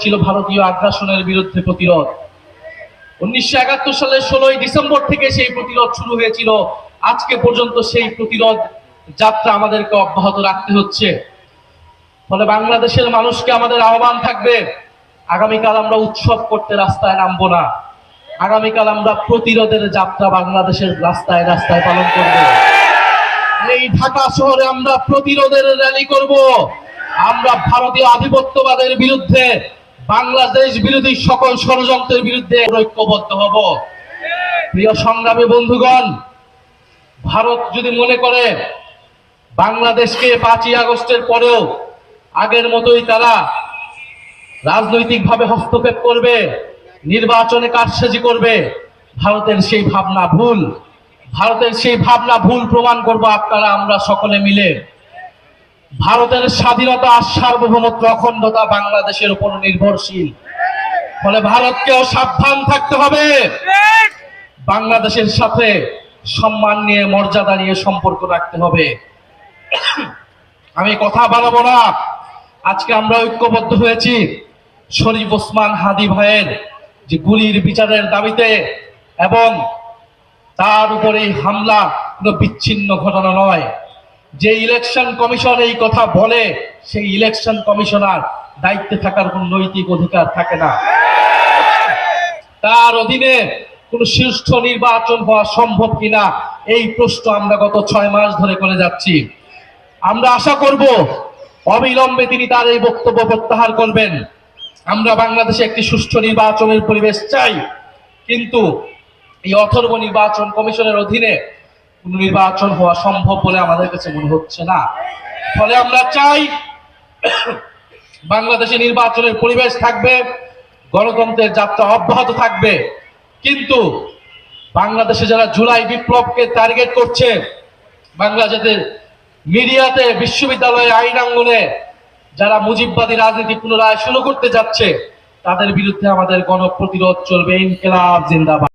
ছিল ভারতীয় আগ্রাসনের বিরুদ্ধে প্রতিরোধ। 1971 সালের 16 ডিসেম্বর থেকে সেই প্রতিরোধ শুরু হয়েছিল। আজকে পর্যন্ত সেই প্রতিরোধ যাত্রা আমাদেরকে অব্যাহত রাখতে হচ্ছে। ফলে বাংলাদেশের মানুষকে আমাদের আহ্বান থাকবে, আগামীকাল আমরা উৎসব করতে রাস্তায় নামবো না। আগামীকাল আমরা প্রতিরোধের যাত্রা বাংলাদেশের রাস্তায় রাস্তায় পালন করব। এই ঢাকা শহরে আমরা প্রতিরোধের র্যালি করব। আমরা ভারতীয় আধিপত্যবাদের বিরুদ্ধে, বাংলাদেশ বিরোধী সকল ষড়যন্ত্রের বিরুদ্ধে ঐক্যবদ্ধ হব। প্রিয় সংগ্রামী বন্ধুগণ, ভারত যদি মনে করে বাংলাদেশকে 5ই আগস্টের পরেও আগের মতোই তারা রাজনৈতিকভাবে হস্তক্ষেপ করবে, নির্বাচনে কারসাজি করবে, ভারতের সেই ভাবনা ভুল। ভারতের সেই ভাবনা ভুল প্রমাণ করব আপনারা আমরা সকলে মিলে। ভারতের স্বাধীনতা, সার্বভৌমত্ব, অখণ্ডতা বাংলাদেশের উপর নির্ভরশীল। ফলে ভারতকেও সাবধান থাকতে হবে। বাংলাদেশের সাথে সম্মান নিয়ে, মর্যাদা নিয়ে সম্পর্ক রাখতে হবে। আমি কথা বাড়াবো না। আজকে আমরা ঐক্যবদ্ধ হয়েছি শরীফ ওসমান হাদি ভাইয়ের যে গুলির বিচারের দাবিতে, এবং তার উপরে হামলা কোনো বিচ্ছিন্ন ঘটনা নয়। যে ইলেকশন কমিশন এই কথা বলে, সেই ইলেকশন কমিশনার দায়িত্বে থাকার কোন নৈতিক অধিকার থাকে না। তার অধীনে কোন সুষ্ঠু নির্বাচন হওয়া সম্ভব কিনা এই প্রশ্ন আমরা গত 6 মাস ধরে করে যাচ্ছি। আমরা আশা করব অবিলম্বে তিনি তার এই বক্তব্য প্রত্যাহার করবেন। আমরা বাংলাদেশে একটি সুষ্ঠু নির্বাচনের পরিবেশ চাই, কিন্তু এই অথর্ব নির্বাচন কমিশনের অধীনে কোন নির্বাচন হওয়া সম্ভব বলে আমাদের কাছে মনে হচ্ছে না। ফলে আমরা চাই বাংলাদেশে নির্বাচনের পরিবেশ থাকবে, গণতন্ত্রের যাত্রা অব্যাহত থাকবে, কিন্তু বাংলাদেশে যারা জুলাই বিপ্লবকে টার্গেট করছে, বাংলাদেশের মিডিয়াতে, বিশ্ববিদ্যালয়ে, আইনাঙ্গনে যারা মুজিববাদী রাজনীতি পুনরায় শুরু করতে যাচ্ছে, তাদের বিরুদ্ধে আমাদের গণপ্রতিরোধ চলবে। ইনকিলাব জিন্দাবাদ।